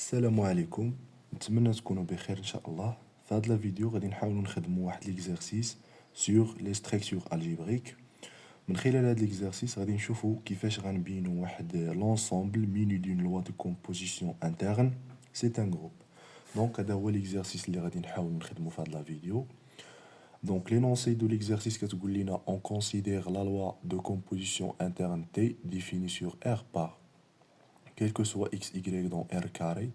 السلام عليكم. نتمنى تكونوا بخير ان شاء الله. في هذا الفيديو غادي نحاولوا نخدموا واحد ليكزارسيس سور لي ستركتور الجبريك. من خلال هذا ليكزارسيس غادي نشوفوا كيفاش غنبينوا واحد لونسومبل ميني دون لوا دو كومبوزيسيون انترن. سي ان جروب. دونك هذا هو ليكزارسيس اللي غادي نحاولوا نخدموا في هذا الفيديو. Donc l'énoncé de l'exercice كتقول لنا on considère la loi de composition interne T définie sur R par quel que soit x, y dans R carré,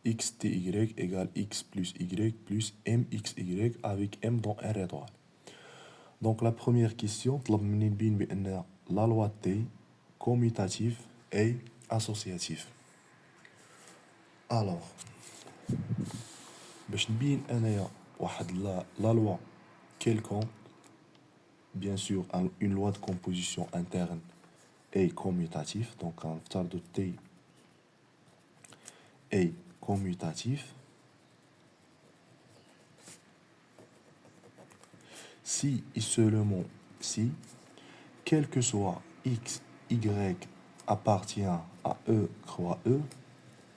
x, t, y égale x plus y plus mx, y avec m dans R étoile. Donc la première question, طلب مني نبين بأن la loi T commutative et associative. Alors, باش نبين أنايا واحد la loi quelconque, bien sûr une loi de composition interne est commutative, donc un vecteur de T est commutatif si et seulement si, quel que soit x, y appartient à E croix E,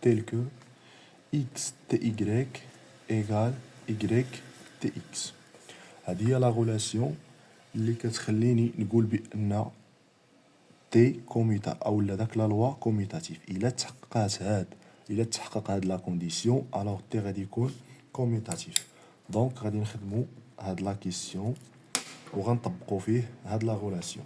tel que x, ty égale y, tx. هذه هي لا غولاسيون اللي كتخليني نقول بأن تي كوميتا او داك لا لوا كوميتاتيف. الا تحقق هاد لا كونديسيون الوغ تي غادي يكون كوميتاتيف. دونك غادي نخدمو هاد لا كيسيون وغنطبقو فيه هاد لا غولاسيون.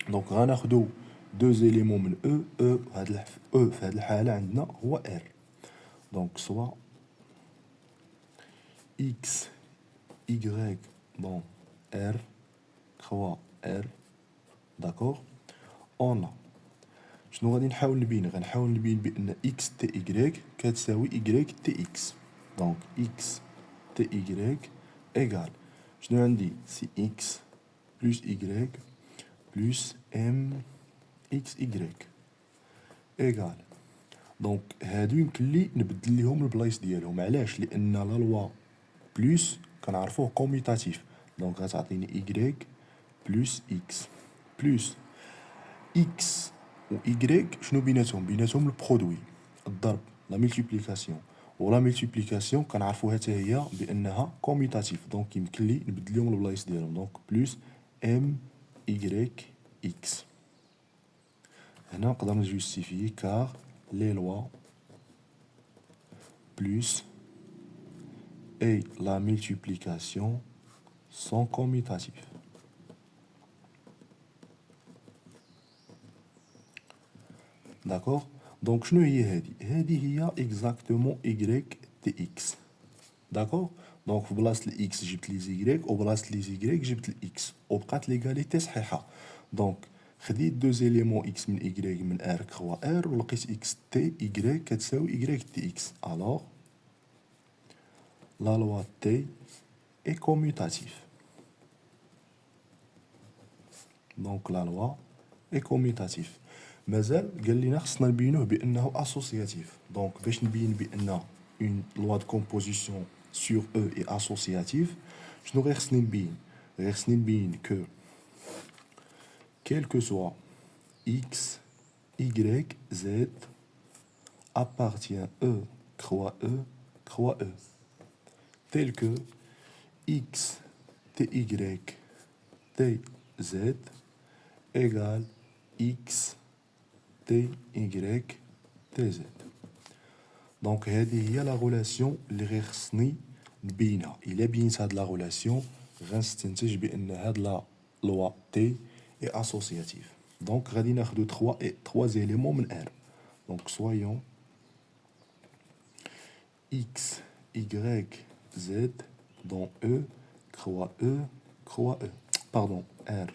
دونك غناخدو دو زيليمون من او هاد او في هاد الحاله عندنا هو ار. دونك سوا اكس y dans R croix R. D'accord. On a شنو غادي نحاول نبين؟ غنحاول نبين بأن x ty كتساوي y tx. دونك x ty égale شنو عندي؟ سي x plus y plus mxy égale. دونك هادو يمكن لي نبدل ليهم البلايص ديالهم. علاش؟ لأن لا لوا بلوس كنعرفوه كوميتاتيف. دونك غتعطيني y بلس x بلس x و y شنو بيناتهم؟ بيناتهم البرودوي، الضرب، لا ملتيبليكاسيون. و لا ملتيبليكاسيون كنعرفوها حتى هي بانها كوميتاتيف. دونك يمكن لي نبدل لهم البلايص ديالهم. دونك بلس ام y x. هنا نقدر نجوستيفيي كار لي لوا plus et la multiplication sont commutatifs. D'accord. Donc شنو هي هذه؟ هذه هي exactement y tx. d'accord. دونك في بلاصه الاكس جبت لي زي وبلاصه لي زي جبت الاكس وبقات ليغاليتي صحيحه. دونك خديت دو زيليمون اكس من y من ار كخوا ار ولقيت اكس تي y كتساوي y تي اكس. الوغ la loi T est commutative. Donc la loi est commutative. مازال قال لنا خصنا نبينوه بانه اسوسياتيف. دونك باش نبين بان اون لوا دو كومبوزيسيون سور او اي اسوسياتيف شنو غير خصني نبين؟ غير خصني نبين كو quel que soit x, y, z appartient E croix E tel que x, ty, tz égale x, ty, tz. دونك هذه هي لا غولاسيون اللي غير خصني نبينها. الا بينت هاد لا غولاسيون غنستنتج بان هاد لا لوا تي اي اسوسياتيف. دونك غادي ناخدو 3 زيليمون من ار. دونك سويون x, y, z dans E croix E. Pardon, R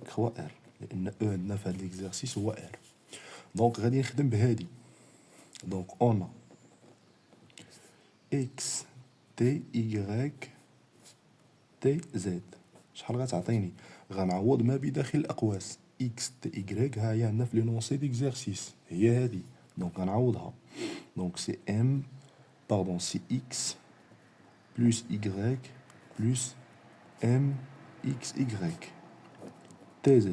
croix R. لأن E عندنا في هاد ليكزارسيس هو R. دونك غادي نخدم بهادي. دونك on a x t y t z. شحال غتعطيني؟ غنعوض ما بداخل الأقواس. x t y ها هي عندنا في لينونسي ديكزارسيس هي هادي. دونك غنعوضها. دونك سي m pardon c'est x plus y plus mxy tz.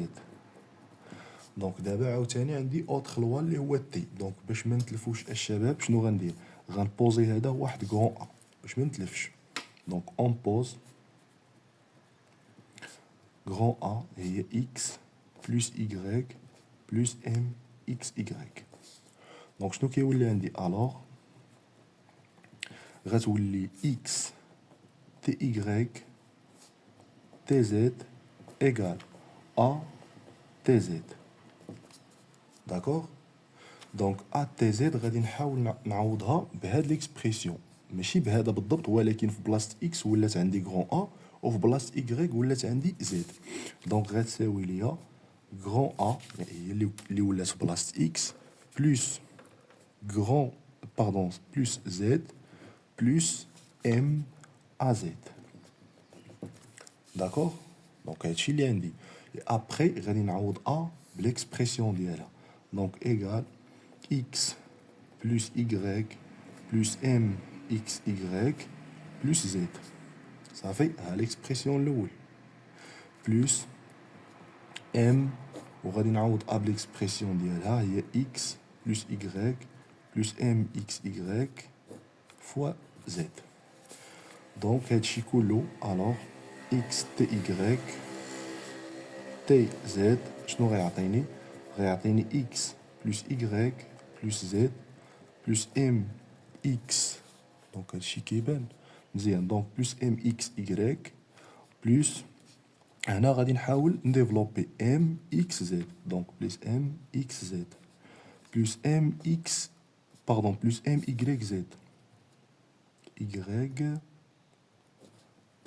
دونك دابا عاوتاني عندي اوتر لوا اللي هو تي. دونك باش ما نتلفوش الشباب شنو غندير؟ غنبوزي هذا واحد كرون ا باش ما نتلفش. دونك اون بوز كرون ا هي اكس بلس ايكغيك بلس ام اكس ايكغيك. دونك شنو كيولي عندي الوغ؟ غتولي اكس تي ايكغيك تي زد ايكال ا تي زد. داكوغ؟ دونك ا تي زد غادي نحاول نعوضها بهاد ليكسبرسيون، ماشي بهذا بالضبط، ولكن في بلاصه اكس ولات عندي كرون ا وفي بلاصه ايكغيك ولات عندي زد. دونك غتساوي ليا كرون ا هي اللي ولات في بلاصه اكس بلس كرون باردون بلس زد بلس ام ا زد. داكوغ؟ دونك هادشي اللي عندي. ابخي غادي نعوض ا بليكسبرسيون ديالها. دونك ايكال x plus y plus mxy plus z. Ça fait l'expression الأول plus m وغادي نعوض a بالإكسبرسيون ديالها هي x plus y plus mxy fois z. دونك هادشي كله alors x ty تي زد شنو غيعطيني؟ غيعطيني x plus y plus z plus mx. دونك هادشي كيبان مزيان. دونك بلس ام اكس ايكغيك بلس هنا غادي نحاول نديفلوبي ام اكس زد. دونك بلس ام اكس زد بلس ام اكس باردون بلس ام ايكغيك زد ايكغيك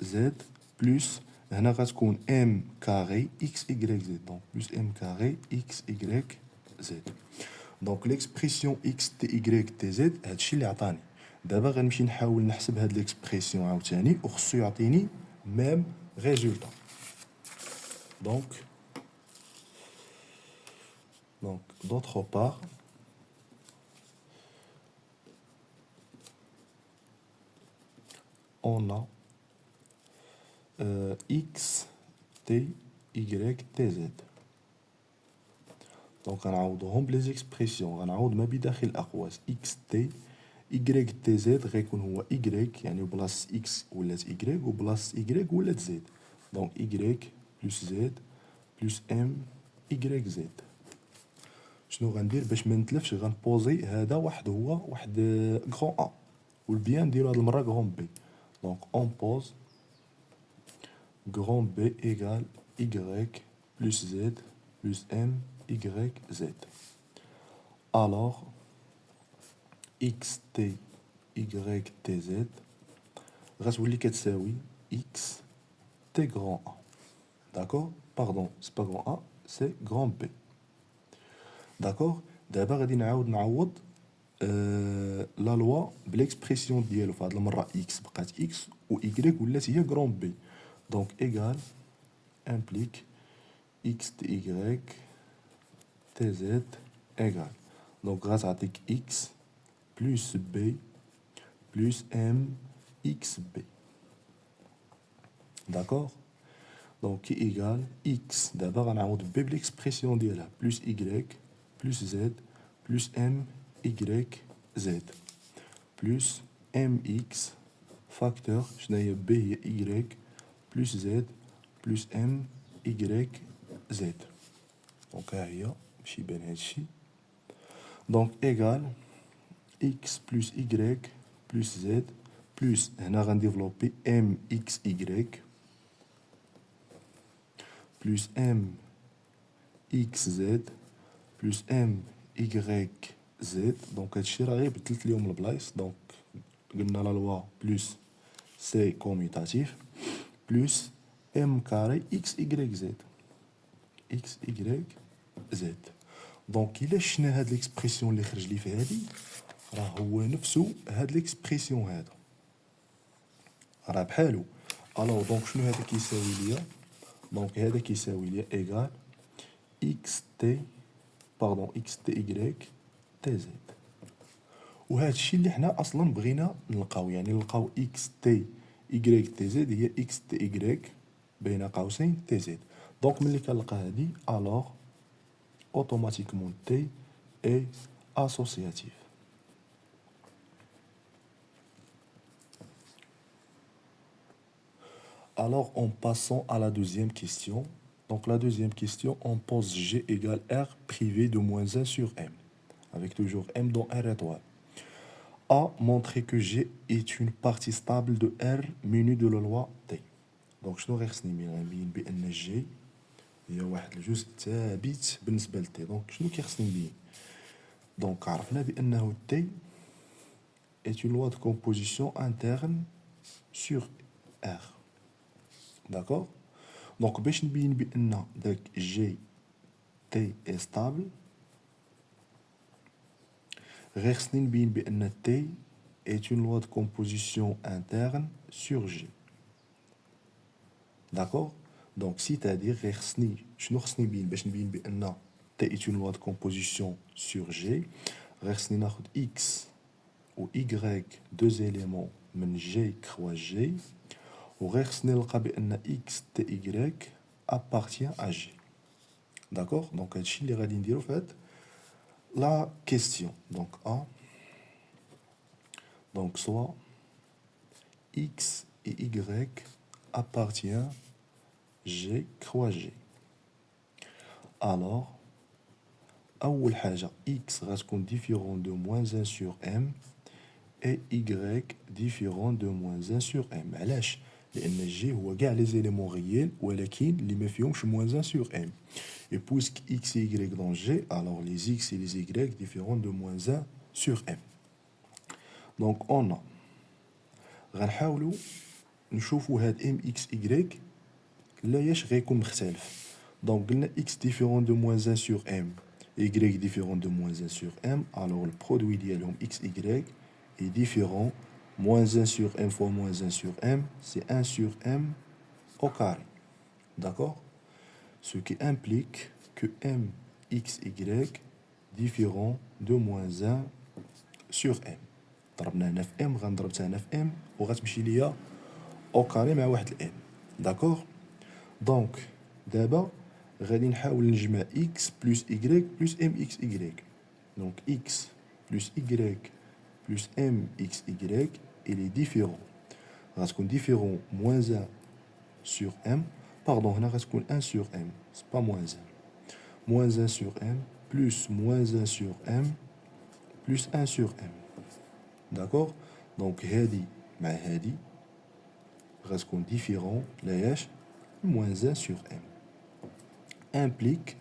زد بلس هنا غتكون ام كاري اكس ايكغيك زد. دونك بلس ام كاري اكس ايكغيك زد. دونك ليكسبرسيون اكس تي ايكغيك تي زد هادشي اللي عطاني. دابا غنمشي نحاول نحسب هاد ليكسبرسيون عاوتاني وخصو يعطيني ميم ريزولطا. دونك d'autre part on a x t y t z. دونك غنعوضهم بلي زيكسبرسيون. غنعوض ما بداخل الاقواس x t y t z غيكون هو y يعني بلاص x ولات y وبلاص y ولات z. دونك y بلس z بلس m y z. شنو غندير باش ما نتلفش؟ غنبوزي هذا واحد هو واحد كرون ا والبيان نديرو هاد المره كرون بي. دونك اون بوز كرون بي ايكال y بلس z بلس m y z. alors x t y t z غتولي كتساوي x t grand A. D'accord? Pardon, c'est pas grand A, c'est grand B. D'accord? دابا غادي نعوض لا لوا بليكسبرسيون ديالو. فهاد المره اكس بقات اكس و y ولات هي كرون بي. دونك ايكال امبليك اكس تي y تي زد ايكال. دونك غتعطيك اكس بلس بي بلس ام اكس بي. داكوغ؟ دونك كي ايكال اكس دابا غنعوض بي بليكسبرسيون ديالها بلس y بلس زد بلس ام y زد بلس ام اكس فاكتور شناهي بي هي y بلس زد بلس ام y زد. دونك ها هي باش يبان هادشي. دونك ايكال x بلس y بلس z بلس هنا غنديفلوبي ام اكس y بلس ام اكس زد بلس ام y زد. دونك هادشي راه غير بدلت ليهم البلايص. دونك قلنا لا لوا بلس سي كوميتاتيف بلس ام كاري اكس y زد اكس y زد. دونك الا شفنا هاد ليكسبرسيون اللي خرج لي في هادي راه هو نفسو هاد ليكسبرسيون هذا راه بحالو. الوغ دونك شنو هذا كيساوي ليا؟ دونك هذا كيساوي ليا ايكال اكس تي باردون اكس تي y تي زد. وهذا الشيء اللي حنا اصلا بغينا نلقاو، يعني نلقاو اكس تي y تي زد هي اكس تي y بين قوسين تي زد. دونك ملي كنلقى هادي الوغ automatiquement T est associatif. Alors, en passant à la deuxième question. Donc, la deuxième question, on pose G égale R privé de moins 1 sur M, avec toujours M dans R étoile. A montrer que G est une partie stable de R munie de la loi T. Donc, شنو غيخصني نبين بأن G هي واحد الجزء ثابت بالنسبة ل T. Donc, شنو كيخصني نبين؟ Donc, عرفنا بأنه T est une loi de composition interne sur R. D'accord? Donc, باش نبين بأن داك G T est stable, غير خصني نبين بأن T est une loi de composition interne sur G. D'accord? Donc, c'est-à-dire, غير خصني شنو خصني نبين باش نبين بأن T est une loi de composition sur G. غير خصني ناخد X و Y deux éléments من G croix G. وغير خصني نلقى بأن X T Y appartient à G. D'accord? Donc, هادشي اللي غادي نديرو في هاد la question. Donc, A. Donc, soit X et Y appartient G croix G. Alors, أول حاجة X غتكون différent de moins 1 sur M et Y différent de moins 1 sur M. علاش؟ لأن G هو كاع les éléments réels ولكن اللي ما فيهمش moins 1 sur M. Et puisque X et Y dans G, alors les X et les Y différents de moins 1 sur M. Donc on a غنحاولوا نشوفوا هاد ام اكس اي لاش غيكون مختلف. دونك قلنا اكس ديفيرون دو موان 1 سور ام y ديفيرون دو موان 1 سور ام. الوغ البرودوي ديالهم اكس اي est différent moins 1 sur m fois moins 1 sur m, c'est 1 sur m au carré. D'accord? Ce qui implique que m x y différent de moins 1 sur m. ضربنا هنا في m غنضرب حتى هنا في m وغتمشي ليا او كاري مع واحد الام. داكوغ؟ دونك دابا غادي نحاول نجمع x بلس y بلس mxy. دونك x بلس y بلس mxy il est différent. غتكون différent moins 1 sur m. Pardon, هنا غتكون 1 sur m. C'est pas moins 1. Moins 1 sur m plus moins 1 sur m plus 1 sur m. D'accord? Donc هادي مع هادي غتكون différent لاش moins 1 sur m. Implique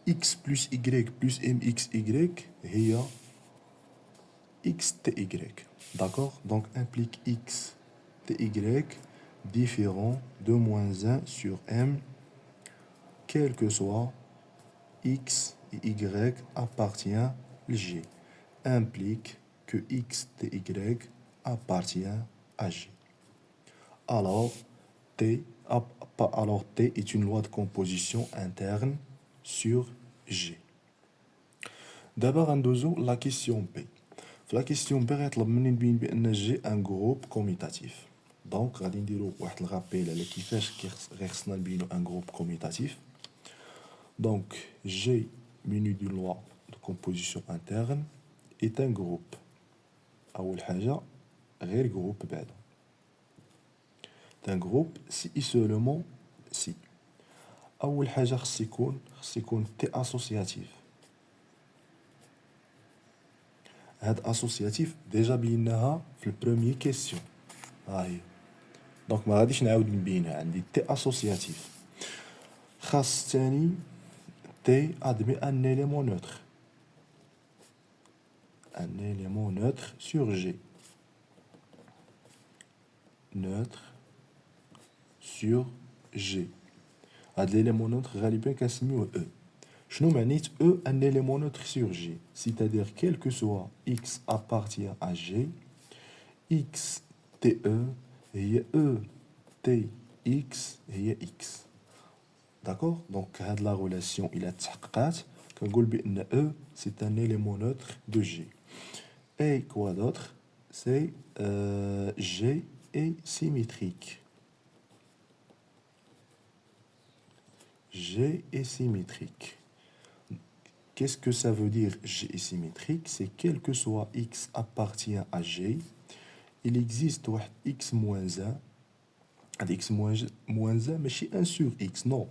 x plus y plus mxy هي xty. D'accord? Donc implique x ty différent de moins 1 sur m, quel que soit x et y appartient à G. Implique que x ty appartient à G. Alors T est une loi de composition interne sur G. D'abord, ندوزو la question B. La question B غيطلب مني نبين بأن G un groupe commutatif. Donc غادي نديرو واحد الغابيل على كيفاش غير خصنا نبينو un groupe commutatif. Donc G muni d'une loi de composition interne est un groupe. أول حاجة غير groupe بعدا. Un groupe si et seulement si. أول حاجة خص يكون T associatif. هاد associatif ديجا بيناها في البروميي كيسيون. ها هي. دونك ما غاديش نعاود نبينها. عندي T associatif. خاص تاني T admet un élément neutre. Un élément neutre sur G. Neutre sur G. هاد l'élément neutre غالبا كنسميوه E. شنو معنيت E un élément neutre sur G? C'est-à-dire quel que soit X appartient à G, X TE هي E T X هي X. D'accord? Donc هاد la relation إلا تحققات كنقول بأن E c'est un élément neutre de G. Et quoi d'autre? C'est G est symétrique. G est symétrique. qu'est-ce que ça veut dire G est symétrique? C'est quel que soit x appartient à G, il existe واحد x moins 1. هاد x moins 1 ماشي 1 sur x, non.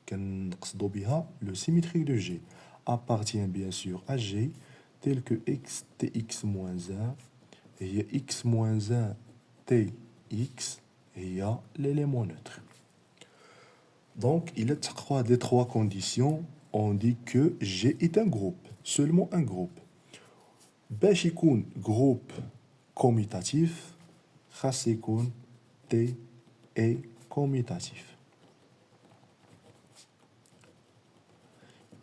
كنقصدو بها le symétrique de G appartient bien sûr à G tel que x tx moins 1 هي x moins 1 tx هي l'élément neutre. Donc, il est trois des trois conditions. On dit que G est un groupe, seulement un groupe. باش يكون groupe commutatif, خاص يكون T est commutatif.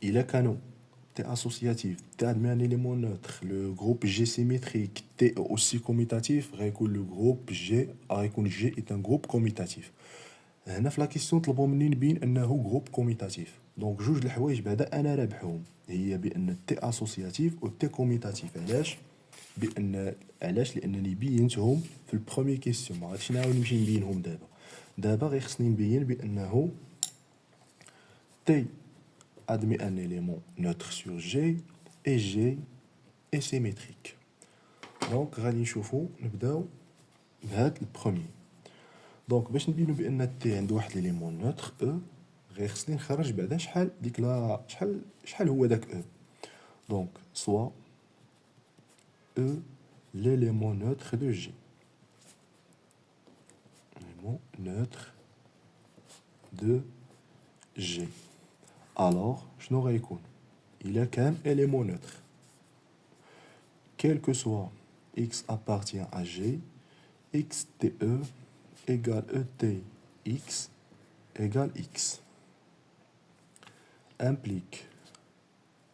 Il est canon, T associatif, T admet un élément neutre. Le groupe G symétrique, T est aussi commutatif, le groupe G est un groupe commutatif. هنا في لا كيسيون طلبوا مني نبين انه جروب كوميتاتيف. دونك جوج الحوايج بعدا انا رابحهم، هي بان تي اسوسياتيف و تي كوميتاتيف. علاش لانني بينتهم في البروميي كيسيون، ما غاديش نعاود نمشي نبينهم دابا غير خصني نبين بانه تي admet un élément neutre sur G et G est symétrique. دونك غادي نشوفو نبداو بهاد البروميي. دونك باش نبينو بان تي عنده واحد ليليمون نوتر او، غير خصني نخرج بعدا شحال ديك لا شحال هو داك او. دونك سوا او l'élément neutre de G. L'élément neutre de G. Alors, شنو غيكون؟ إلا كان élément neutre, quel que soit x appartient à G, xte égale etx égale x. Implique.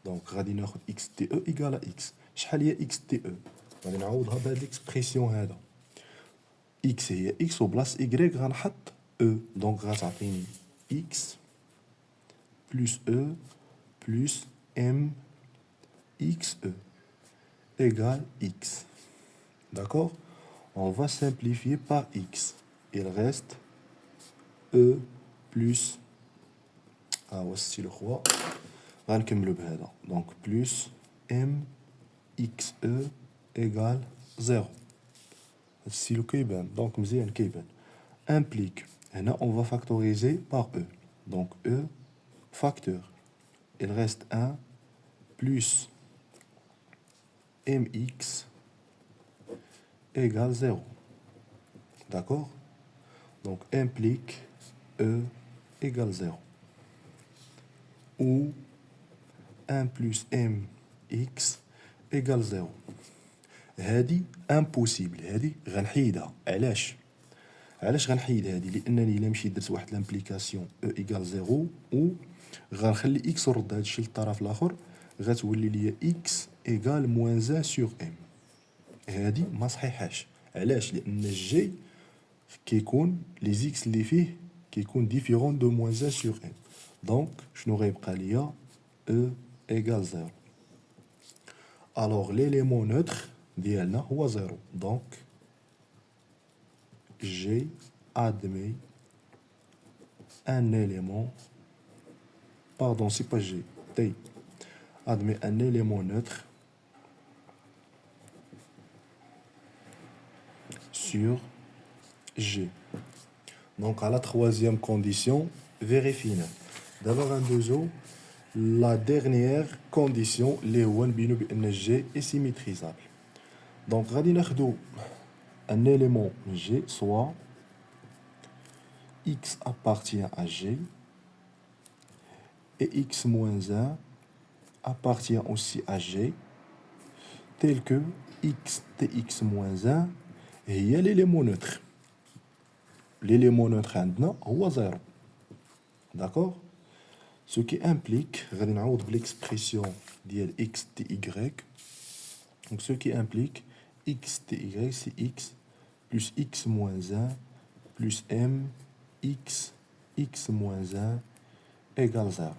Donc, غادي ناخد xte égale à x. شحال هي xte؟ غادي نعوضها بهاد l'expression هذا. x هي x وبلاص y غنحط e. Donc غتعطيني x plus e plus m xe égale x. D'accord? On va simplifier par x. Il reste e plus voici le roi. غنكملو بهذا. Donc plus m xe égale 0. السيلو كيبان. Donc مزيان كيبان. Implique. هنا on va factoriser par e. Donc e facteur. Il reste 1 plus mx égale 0. D'accord? Donc implique e égale 0. Ou 1 plus mx égale 0. هادي امبوسيبل، هادي غنحيدها. علاش غنحيد هادي؟ لانني الا مشيت درت واحد لامبليكاسيون او ايكال 0 و غنخلي اكس ونرد هادشي للطرف الاخر، غتولي ليا اكس ايكال موان 1 سور ام. هادي ما صحيحاش. علاش؟ لان الجي كيكون لي زيكس اللي فيه كيكون ديفيرون دو موان 1 سور ام. دونك شنو غيبقى ليا؟ او ايكال 0. الوغ ليليمون نوتر ديالنا هو 0. دونك G admet un élément, pardon, c'est pas G, T admet un élément neutre sur G. Donc à la troisième condition, vérifiez. D'abord un deuxième, la dernière condition, les one binu bi G est symétrisable. Donc غادي ناخدو un élément G, soit x appartient à G et x moins 1 appartient aussi à G, tel que x tx moins 1 هي l'élément neutre. L'élément neutre عندنا هو 0. D'accord? Ce qui implique, غادي نعوض بالexpression ديال x ty. Donc ce qui implique x ty, c'est x plus x moins 1 plus m x moins 1 égale 0.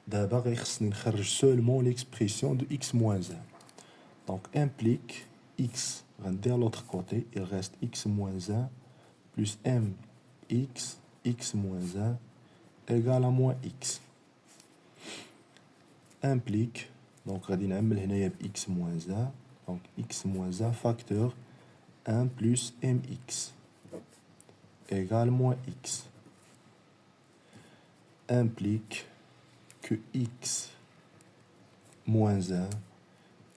D'abord, il faut seulement l'expression de x moins 1. Donc, implique x, de l'autre côté, il reste x moins 1 plus m x moins 1 égale à moins x. implique, donc غادي نعمل هنايا ب x moins 1, donc x moins 1 facteur 1 plus mx égale moins x, implique que x moins 1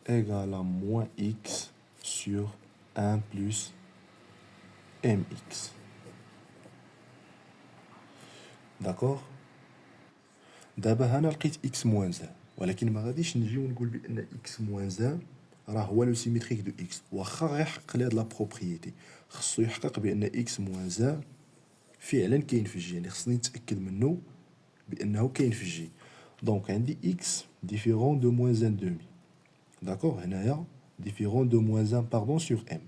égale à moins x sur 1 plus mx. D'accord. دابا هنا لقيت x moins 1 ولكن ما غاديش نجي ونقول بان x moins 1 راه هو لو سيميتريك دو x واخا غير يحقق لي هاد لا بروبريتي خصو يحقق بان x moins 1 فعلا كاين في الجي يعني خصني نتاكد منه بانه كاين في الجي دونك عندي x différent de moins 1 demi داكوغ هنايا différent de moins 1 pardon sur m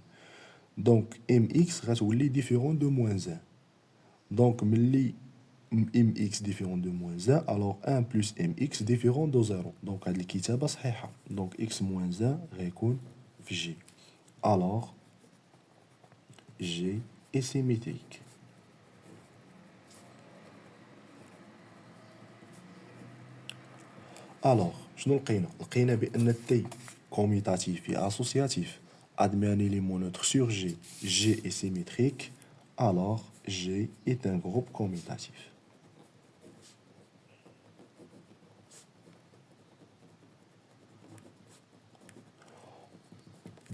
دونك mx غتولي différent de moins 1 دونك ملي mx différent de moins 1 alors 1 plus mx différent de 0 دونك هاد الكتابة صحيحة دونك x moins 1 غيكون في g alors g est symétrique. alors شنو لقينا بان t commutatif et associatif admet un élément neutre sur g est symétrique alors g est un groupe commutatif.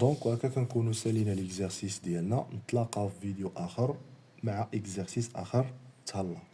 دونك وهكا كنكونو سالينا ليكزارسيس ديالنا نتلاقاو في فيديو اخر مع اكزارسيس اخر. تهلا.